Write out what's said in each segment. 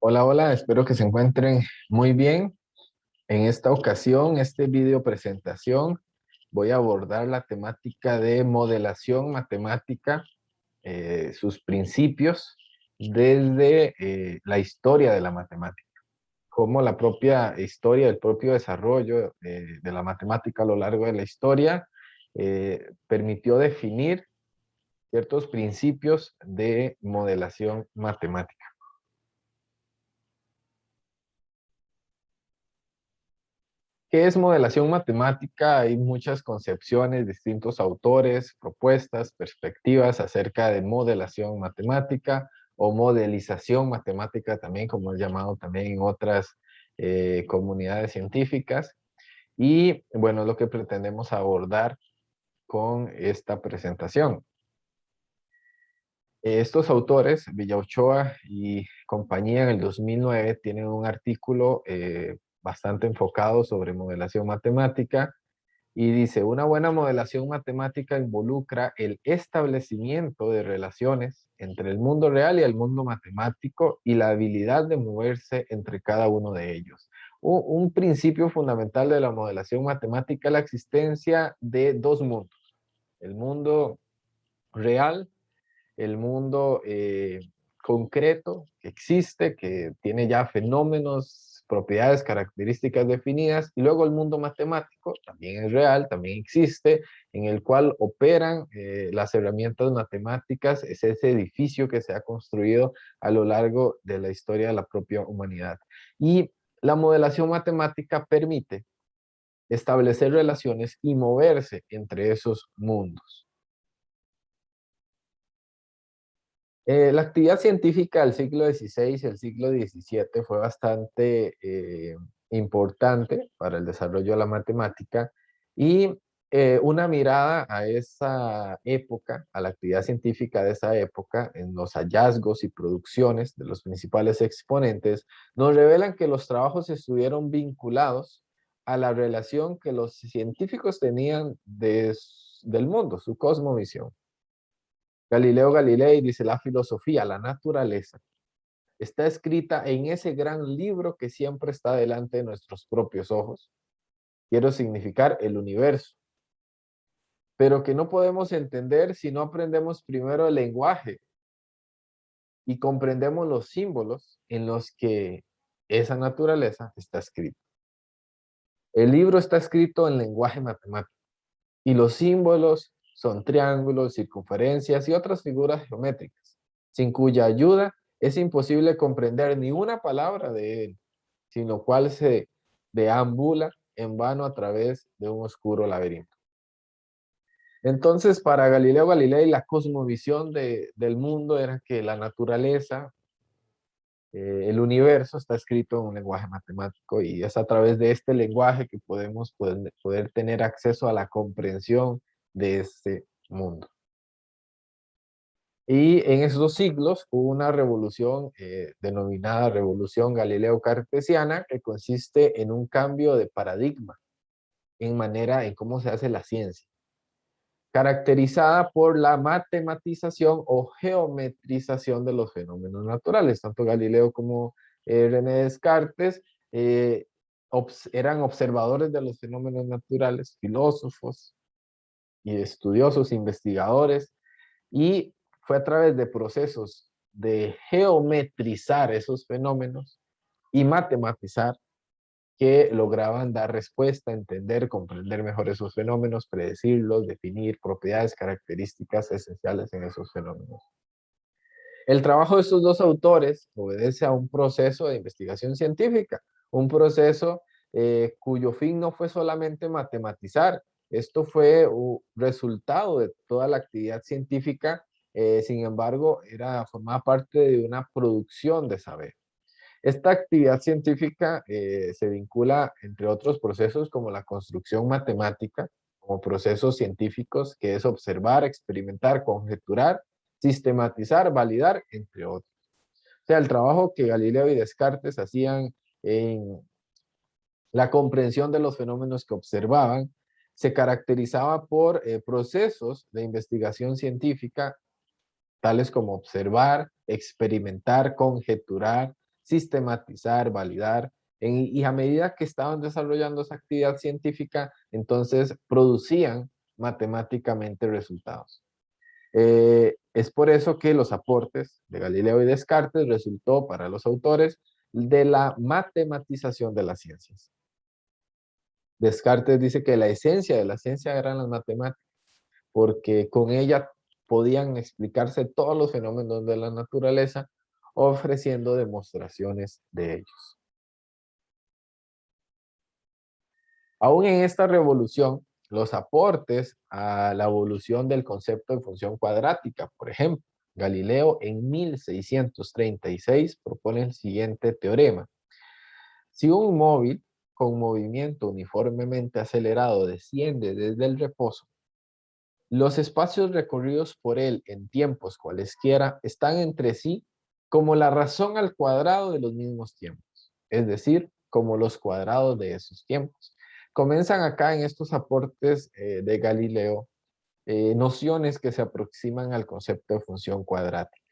Hola, hola, espero que se encuentren muy bien. En esta ocasión, este video presentación, voy a abordar la temática de modelación matemática, sus principios desde la historia de la matemática, como la propia historia, el propio desarrollo de la matemática a lo largo de la historia permitió definir ciertos principios de modelación matemática. ¿Qué es modelación matemática? Hay muchas concepciones, distintos autores, propuestas, perspectivas acerca de modelación matemática o modelización matemática también, como es llamado también en otras comunidades científicas. Y bueno, es lo que pretendemos abordar con esta presentación. Estos autores, Villaochoa y compañía, en el 2009 tienen un artículo bastante enfocado sobre modelación matemática. Y dice, una buena modelación matemática involucra el establecimiento de relaciones entre el mundo real y el mundo matemático y la habilidad de moverse entre cada uno de ellos. Un principio fundamental de la modelación matemática es la existencia de dos mundos. El mundo real, el mundo concreto que existe, que tiene ya fenómenos, propiedades, características definidas, y luego el mundo matemático, también es real, también existe, en el cual operan las herramientas matemáticas, es ese edificio que se ha construido a lo largo de la historia de la propia humanidad. Y la modelación matemática permite establecer relaciones y moverse entre esos mundos. La actividad científica del siglo XVI y el siglo XVII fue bastante importante para el desarrollo de la matemática y una mirada a esa época, a la actividad científica de esa época, en los hallazgos y producciones de los principales exponentes, nos revelan que los trabajos estuvieron vinculados a la relación que los científicos tenían del mundo, su cosmovisión. Galileo Galilei dice, la filosofía, la naturaleza, está escrita en ese gran libro que siempre está delante de nuestros propios ojos. Quiero significar el universo, pero que no podemos entender si no aprendemos primero el lenguaje y comprendemos los símbolos en los que esa naturaleza está escrita. El libro está escrito en lenguaje matemático y los símbolos son triángulos, circunferencias y otras figuras geométricas, sin cuya ayuda es imposible comprender ni una palabra de él, sin lo cual se deambula en vano a través de un oscuro laberinto. Entonces, para Galileo Galilei, la cosmovisión del mundo era que la naturaleza, el universo está escrito en un lenguaje matemático y es a través de este lenguaje que podemos poder tener acceso a la comprensión de este mundo. Y en esos siglos hubo una revolución denominada Revolución Galileo-Cartesiana, que consiste en un cambio de paradigma en cómo se hace la ciencia, caracterizada por la matematización o geometrización de los fenómenos naturales. Tanto Galileo como René Descartes eh, eran observadores de los fenómenos naturales, filósofos y estudiosos, investigadores, y fue a través de procesos de geometrizar esos fenómenos y matematizar que lograban dar respuesta, entender, comprender mejor esos fenómenos, predecirlos, definir propiedades, características esenciales en esos fenómenos. El trabajo de estos dos autores obedece a un proceso de investigación científica, un proceso cuyo fin no fue solamente matematizar, esto fue un resultado de toda la actividad científica, sin embargo, formaba parte de una producción de saber. Esta actividad científica se vincula, entre otros procesos, como la construcción matemática, como procesos científicos, que es observar, experimentar, conjeturar, sistematizar, validar, entre otros. O sea, el trabajo que Galileo y Descartes hacían en la comprensión de los fenómenos que observaban se caracterizaba por procesos de investigación científica, tales como observar, experimentar, conjeturar, sistematizar, validar, y a medida que estaban desarrollando esa actividad científica, entonces producían matemáticamente resultados. Es por eso que los aportes de Galileo y Descartes resultó para los autores de la matematización de las ciencias. Descartes dice que la esencia de la ciencia eran las matemáticas, porque con ella podían explicarse todos los fenómenos de la naturaleza, ofreciendo demostraciones de ellos. Aún en esta revolución, los aportes a la evolución del concepto de función cuadrática, por ejemplo, Galileo en 1636 propone el siguiente teorema. Si un móvil con movimiento uniformemente acelerado desciende desde el reposo, los espacios recorridos por él en tiempos cualesquiera están entre sí como la razón al cuadrado de los mismos tiempos, es decir, como los cuadrados de esos tiempos. Comienzan acá en estos aportes de Galileo nociones que se aproximan al concepto de función cuadrática.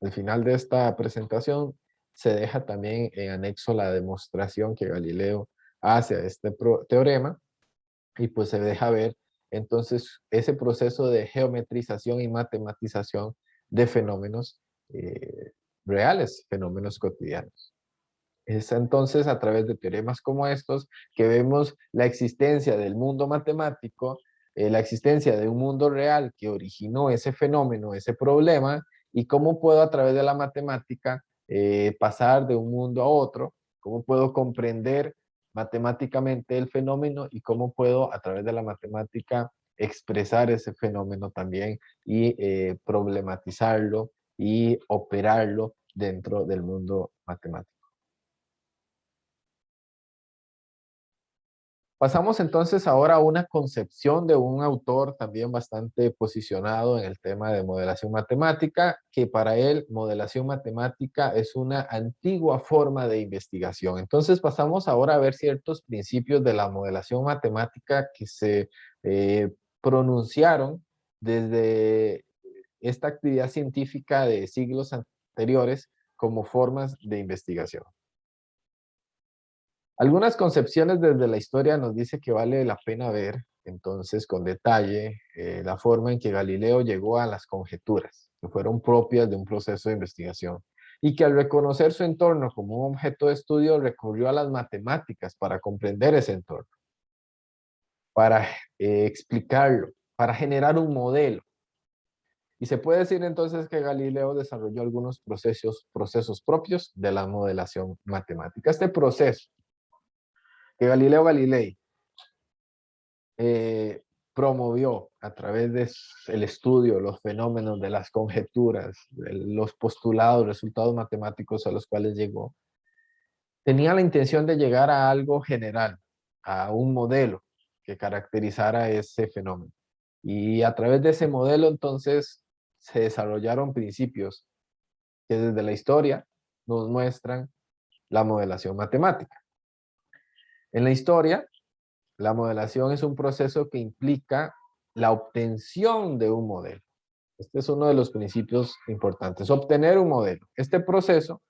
Al final de esta presentación se deja también en anexo la demostración que Galileo hace a este teorema, y pues se deja ver entonces ese proceso de geometrización y matematización de fenómenos reales, fenómenos cotidianos. Es entonces a través de teoremas como estos que vemos la existencia del mundo matemático, la existencia de un mundo real que originó ese fenómeno, ese problema, y cómo puedo a través de la matemática pasar de un mundo a otro, cómo puedo comprender matemáticamente el fenómeno y cómo puedo a través de la matemática expresar ese fenómeno también y problematizarlo y operarlo dentro del mundo matemático. Pasamos entonces ahora a una concepción de un autor también bastante posicionado en el tema de modelación matemática, que para él modelación matemática es una antigua forma de investigación. Entonces pasamos ahora a ver ciertos principios de la modelación matemática que se pronunciaron desde esta actividad científica de siglos anteriores como formas de investigación. Algunas concepciones desde la historia nos dice que vale la pena ver, entonces, con detalle, la forma en que Galileo llegó a las conjeturas, que fueron propias de un proceso de investigación, y que al reconocer su entorno como un objeto de estudio, recurrió a las matemáticas para comprender ese entorno, para explicarlo, para generar un modelo. Y se puede decir entonces que Galileo desarrolló algunos procesos propios de la modelación matemática. Este proceso que Galileo Galilei eh, promovió a través del estudio, los fenómenos, de las conjeturas, de los postulados, resultados matemáticos a los cuales llegó, tenía la intención de llegar a algo general, a un modelo que caracterizara ese fenómeno. Y a través de ese modelo entonces se desarrollaron principios que desde la historia nos muestran la modelación matemática. En la historia, la modelación es un proceso que implica la obtención de un modelo. Este es uno de los principios importantes, obtener un modelo. Este proceso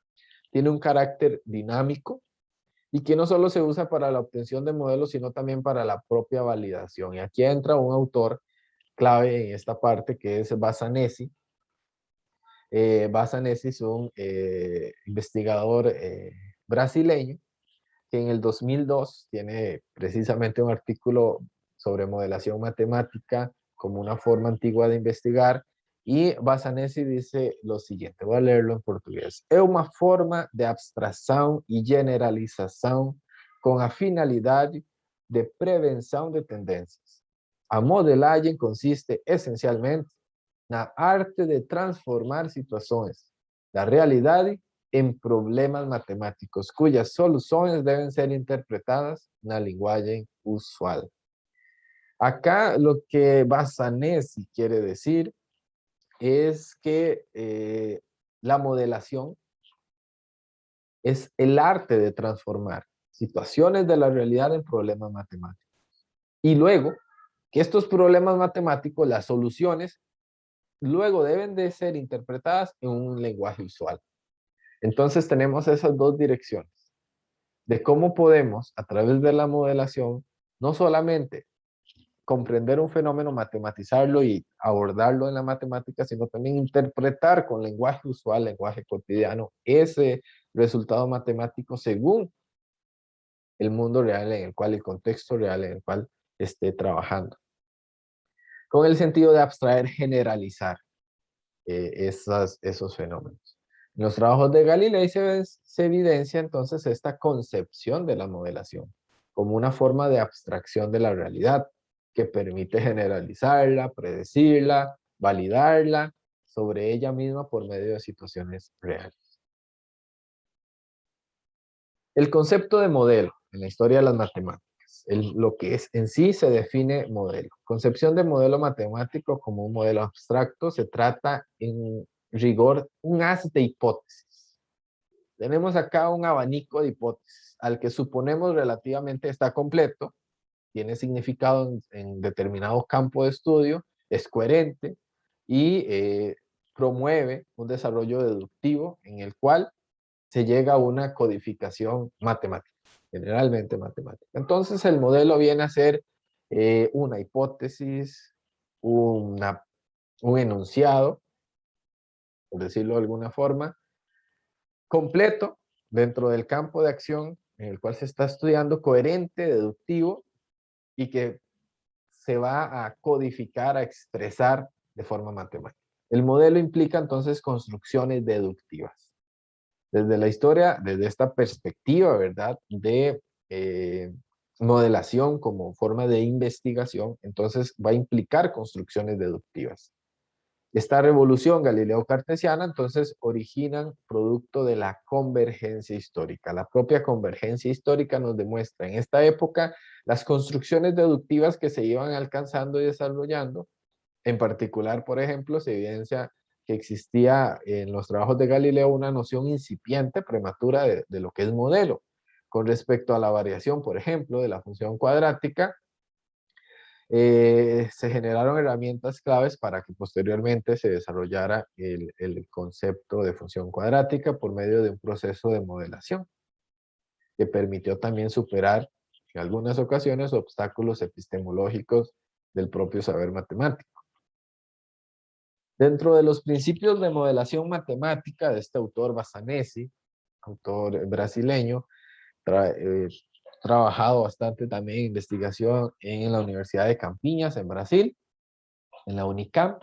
tiene un carácter dinámico y que no solo se usa para la obtención de modelos, sino también para la propia validación. Y aquí entra un autor clave en esta parte que es Bassanesi. Bassanesi es un investigador brasileño que en el 2002 tiene precisamente un artículo sobre modelación matemática como una forma antigua de investigar, y Bassanesi dice lo siguiente, voy a leerlo en portugués: é uma forma de abstração e generalização com a finalidade de prevenção de tendências. A modelagem consiste essencialmente na arte de transformar situações da realidade en problemas matemáticos, cuyas soluciones deben ser interpretadas en el lenguaje usual. Acá lo que Bassanesi quiere decir es que la modelación es el arte de transformar situaciones de la realidad en problemas matemáticos. Y luego, que estos problemas matemáticos, las soluciones, luego deben de ser interpretadas en un lenguaje usual. Entonces tenemos esas dos direcciones de cómo podemos, a través de la modelación, no solamente comprender un fenómeno, matematizarlo y abordarlo en la matemática, sino también interpretar con lenguaje usual, lenguaje cotidiano, ese resultado matemático según el mundo real en el cual, el contexto real en el cual esté trabajando. Con el sentido de abstraer, generalizar esos fenómenos. En los trabajos de Galilei se evidencia entonces esta concepción de la modelación como una forma de abstracción de la realidad que permite generalizarla, predecirla, validarla sobre ella misma por medio de situaciones reales. El concepto de modelo en la historia de las matemáticas, lo que es en sí se define modelo. Concepción de modelo matemático como un modelo abstracto se trata en rigor un haz de hipótesis. Tenemos acá un abanico de hipótesis al que suponemos relativamente está completo, tiene significado en determinado campo de estudio, es coherente y promueve un desarrollo deductivo en el cual se llega a una codificación matemática, generalmente matemática. Entonces el modelo viene a ser una hipótesis, un enunciado, por decirlo de alguna forma, completo dentro del campo de acción en el cual se está estudiando, coherente, deductivo y que se va a codificar, a expresar de forma matemática. El modelo implica entonces construcciones deductivas. Desde la historia, desde esta perspectiva, ¿verdad? De eh, modelación como forma de investigación, entonces va a implicar construcciones deductivas. Esta revolución galileo-cartesiana entonces originan producto de la convergencia histórica. La propia convergencia histórica nos demuestra en esta época las construcciones deductivas que se iban alcanzando y desarrollando. En particular, por ejemplo, se evidencia que existía en los trabajos de Galileo una noción incipiente, prematura de lo que es modelo. Con respecto a la variación, por ejemplo, de la función cuadrática, se generaron herramientas claves para que posteriormente se desarrollara el concepto de función cuadrática por medio de un proceso de modelación que permitió también superar en algunas ocasiones obstáculos epistemológicos del propio saber matemático. Dentro de los principios de modelación matemática de este autor Bassanesi, autor brasileño, trabajado bastante también en investigación en la Universidad de Campinas, en Brasil, en la Unicamp.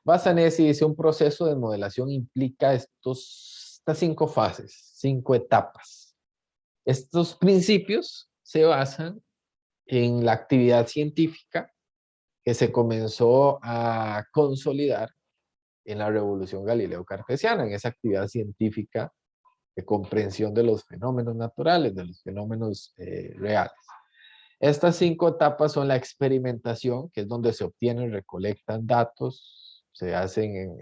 Bassanesi dice un proceso de modelación implica estas 5 fases, 5 etapas. Estos principios se basan en la actividad científica que se comenzó a consolidar en la revolución galileo-cartesiana, en esa actividad científica de comprensión de los fenómenos naturales, de los fenómenos reales. Estas 5 etapas son la experimentación, que es donde se obtienen, recolectan datos, se hacen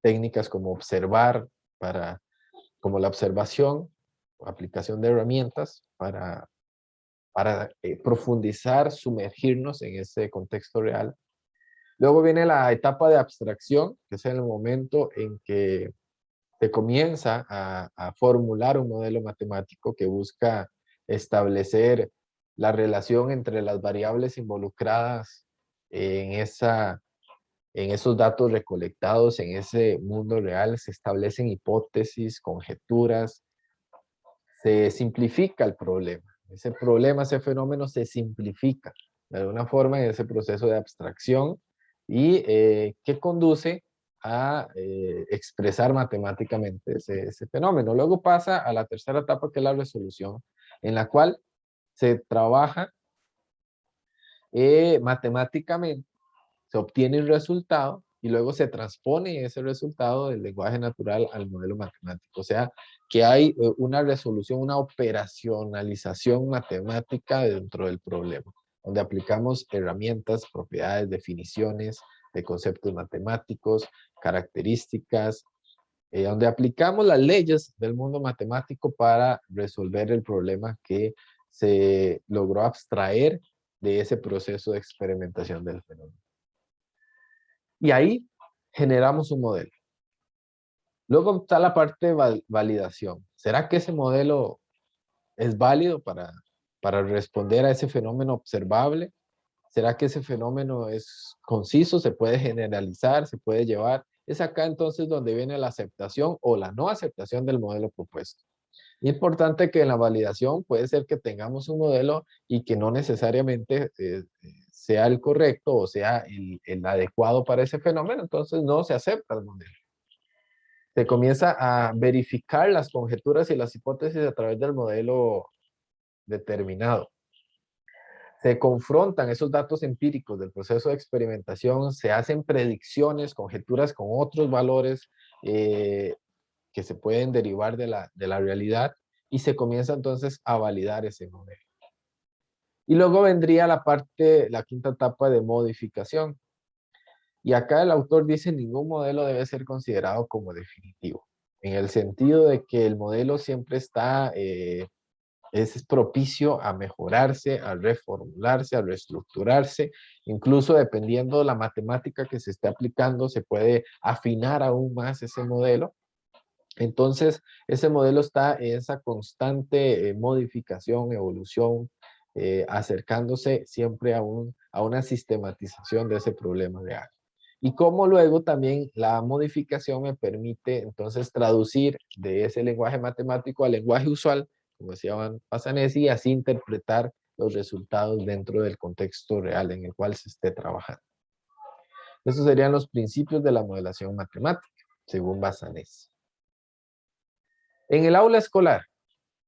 técnicas como observar, como la observación, aplicación de herramientas para profundizar, sumergirnos en ese contexto real. Luego viene la etapa de abstracción, que es el momento en que se comienza a formular un modelo matemático que busca establecer la relación entre las variables involucradas en, en esos datos recolectados, en ese mundo real. Se establecen hipótesis, conjeturas, se simplifica el problema. Ese problema, ese fenómeno se simplifica de alguna forma en ese proceso de abstracción y que conduce a expresar matemáticamente ese fenómeno. Luego pasa a la tercera etapa, que es la resolución, en la cual se trabaja matemáticamente, se obtiene un resultado y luego se transpone ese resultado del lenguaje natural al modelo matemático. O sea, que hay una resolución, una operacionalización matemática dentro del problema, donde aplicamos herramientas, propiedades, definiciones de conceptos matemáticos, características, donde aplicamos las leyes del mundo matemático para resolver el problema que se logró abstraer de ese proceso de experimentación del fenómeno. Y ahí generamos un modelo. Luego está la parte de validación. ¿Será que ese modelo es válido para responder a ese fenómeno observable? ¿Será que ese fenómeno es conciso, se puede generalizar, se puede llevar? Es acá entonces donde viene la aceptación o la no aceptación del modelo propuesto. Importante que en la validación puede ser que tengamos un modelo y que no necesariamente sea el correcto o sea el adecuado para ese fenómeno, entonces no se acepta el modelo. Se comienza a verificar las conjeturas y las hipótesis a través del modelo determinado. Se confrontan esos datos empíricos del proceso de experimentación, se hacen predicciones, conjeturas con otros valores que se pueden derivar de la realidad y se comienza entonces a validar ese modelo. Y luego vendría la parte, la quinta etapa de modificación. Y acá el autor dice ningún modelo debe ser considerado como definitivo, en el sentido de que el modelo siempre está es propicio a mejorarse, a reformularse, a reestructurarse. Incluso dependiendo de la matemática que se esté aplicando, se puede afinar aún más ese modelo. Entonces, ese modelo está en esa constante modificación, evolución, acercándose siempre a una sistematización de ese problema real. Y cómo luego también la modificación me permite entonces traducir de ese lenguaje matemático al lenguaje usual, como decía Van Passanesi, y así interpretar los resultados dentro del contexto real en el cual se esté trabajando. Esos serían los principios de la modelación matemática, según Bassanesi. En el aula escolar,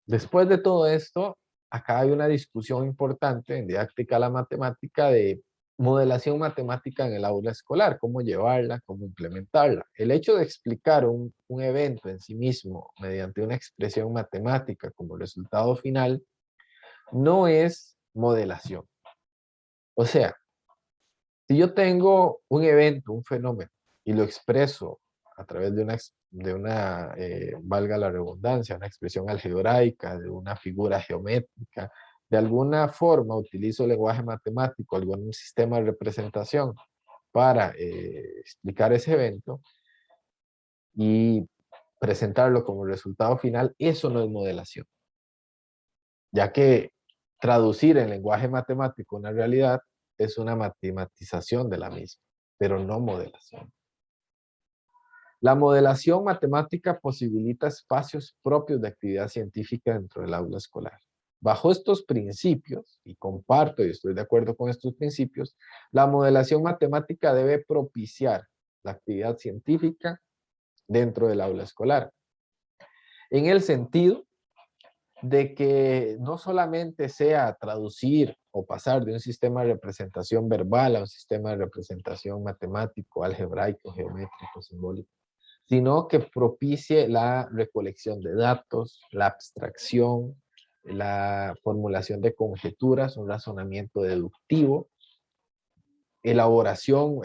después de todo esto, acá hay una discusión importante en didáctica a la matemática de modelación matemática en el aula escolar, cómo llevarla, cómo implementarla. El hecho de explicar un evento en sí mismo mediante una expresión matemática como resultado final no es modelación. O sea, si yo tengo un evento, un fenómeno, y lo expreso a través de una valga la redundancia, una expresión algebraica, de una figura geométrica, de alguna forma utilizo lenguaje matemático, algún sistema de representación para explicar ese evento y presentarlo como resultado final, eso no es modelación, ya que traducir en lenguaje matemático una realidad es una matematización de la misma, pero no modelación. La modelación matemática posibilita espacios propios de actividad científica dentro del aula escolar. Bajo estos principios, y comparto y estoy de acuerdo con estos principios, la modelación matemática debe propiciar la actividad científica dentro del aula escolar. En el sentido de que no solamente sea traducir o pasar de un sistema de representación verbal a un sistema de representación matemático, algebraico, geométrico, simbólico, sino que propicie la recolección de datos, la abstracción, la formulación de conjeturas, un razonamiento deductivo, elaboración,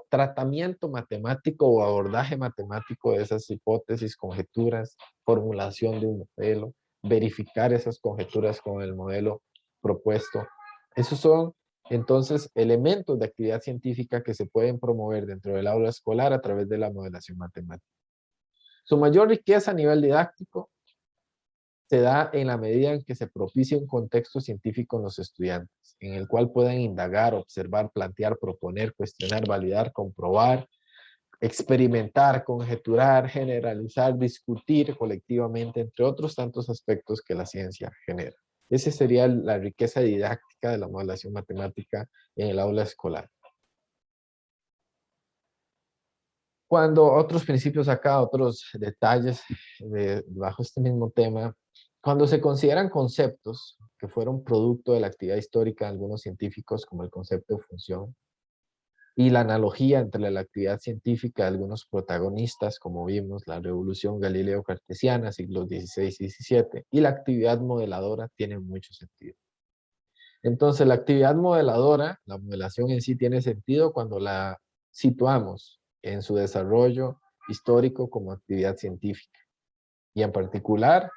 tratamiento matemático o abordaje matemático de esas hipótesis, conjeturas, formulación de un modelo, verificar esas conjeturas con el modelo propuesto. Esos son entonces elementos de actividad científica que se pueden promover dentro del aula escolar a través de la modelación matemática. Su mayor riqueza a nivel didáctico se da en la medida en que se propicia un contexto científico en los estudiantes, en el cual puedan indagar, observar, plantear, proponer, cuestionar, validar, comprobar, experimentar, conjeturar, generalizar, discutir colectivamente, entre otros tantos aspectos que la ciencia genera. Esa sería la riqueza didáctica de la modelación matemática en el aula escolar. Cuando otros principios acá, otros detalles bajo este mismo tema, cuando se consideran conceptos que fueron producto de la actividad histórica de algunos científicos, como el concepto de función, y la analogía entre la actividad científica de algunos protagonistas, como vimos, la revolución galileo-cartesiana, siglos XVI y XVII, y la actividad modeladora, tienen mucho sentido. Entonces, la actividad modeladora, la modelación en sí tiene sentido cuando la situamos en su desarrollo histórico como actividad científica. Y en particular,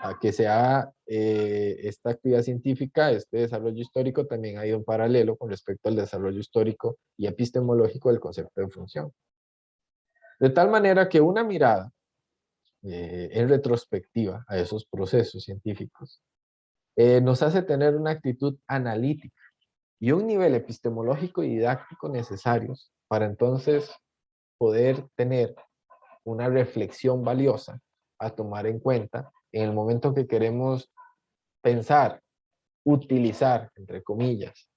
a que se haga esta actividad científica, este desarrollo histórico, también ha ido en paralelo con respecto al desarrollo histórico y epistemológico del concepto de función. De tal manera que una mirada en retrospectiva a esos procesos científicos nos hace tener una actitud analítica y un nivel epistemológico y didáctico necesarios para entonces poder tener una reflexión valiosa a tomar en cuenta en el momento que queremos pensar, utilizar, entre comillas,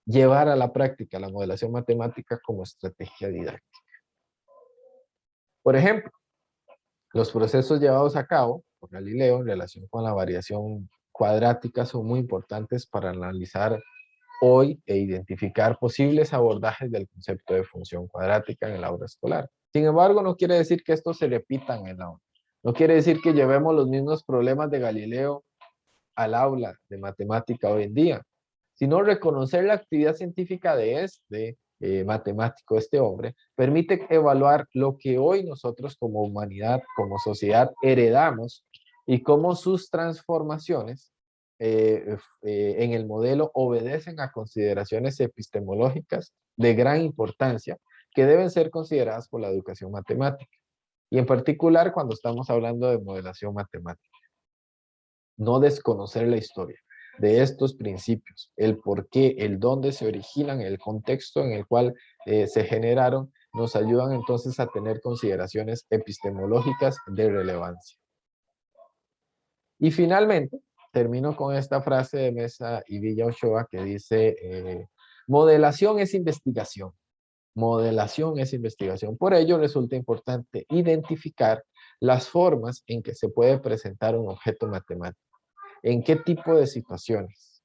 llevar a la práctica la modelación matemática como estrategia didáctica. Por ejemplo, los procesos llevados a cabo por Galileo en relación con la variación cuadrática son muy importantes para analizar hoy e identificar posibles abordajes del concepto de función cuadrática en el aula escolar. Sin embargo, no quiere decir que estos se repitan en la aula. No quiere decir que llevemos los mismos problemas de Galileo al aula de matemática hoy en día, sino reconocer la actividad científica de este matemático, este hombre, permite evaluar lo que hoy nosotros como humanidad, como sociedad, heredamos y cómo sus transformaciones en el modelo obedecen a consideraciones epistemológicas de gran importancia que deben ser consideradas por la educación matemática. Y en particular cuando estamos hablando de modelación matemática. No desconocer la historia de estos principios, el por qué, el dónde se originan, el contexto en el cual se generaron, nos ayudan entonces a tener consideraciones epistemológicas de relevancia. Y finalmente, termino con esta frase de Mesa y Villa Ochoa que dice, modelación es investigación. Modelación es investigación. Por ello resulta importante identificar las formas en que se puede presentar un objeto matemático. ¿En qué tipo de situaciones?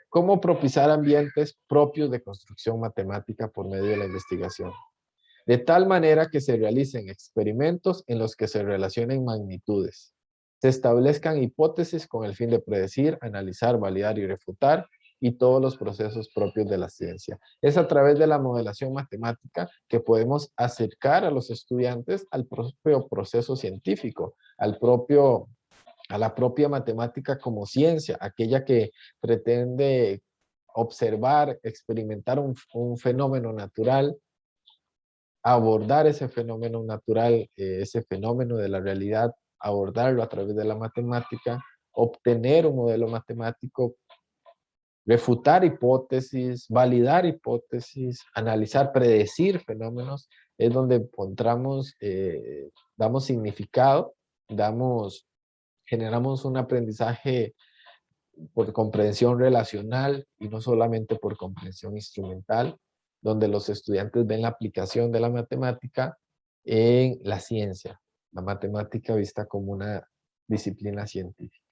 ¿Cómo propiciar ambientes propios de construcción matemática por medio de la investigación? De tal manera que se realicen experimentos en los que se relacionen magnitudes, se establezcan hipótesis con el fin de predecir, analizar, validar y refutar, y todos los procesos propios de la ciencia. Es a través de la modelación matemática que podemos acercar a los estudiantes al propio proceso científico, a la propia matemática como ciencia, aquella que pretende observar, experimentar un fenómeno natural, abordar ese fenómeno natural, ese fenómeno de la realidad, abordarlo a través de la matemática, obtener un modelo matemático, refutar hipótesis, validar hipótesis, analizar, predecir fenómenos, es donde encontramos, damos significado, generamos un aprendizaje por comprensión relacional y no solamente por comprensión instrumental, donde los estudiantes ven la aplicación de la matemática en la ciencia, la matemática vista como una disciplina científica.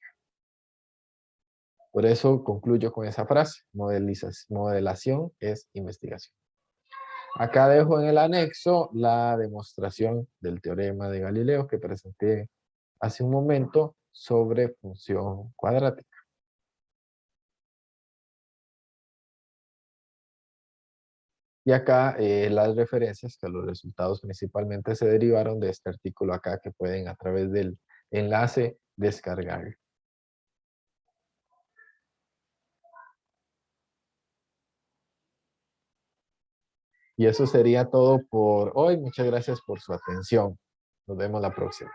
Por eso concluyo con esa frase, modelación es investigación. Acá dejo en el anexo la demostración del teorema de Galileo que presenté hace un momento sobre función cuadrática. Y acá las referencias, que los resultados principalmente se derivaron de este artículo acá que pueden a través del enlace descargar. Y eso sería todo por hoy. Muchas gracias por su atención. Nos vemos la próxima.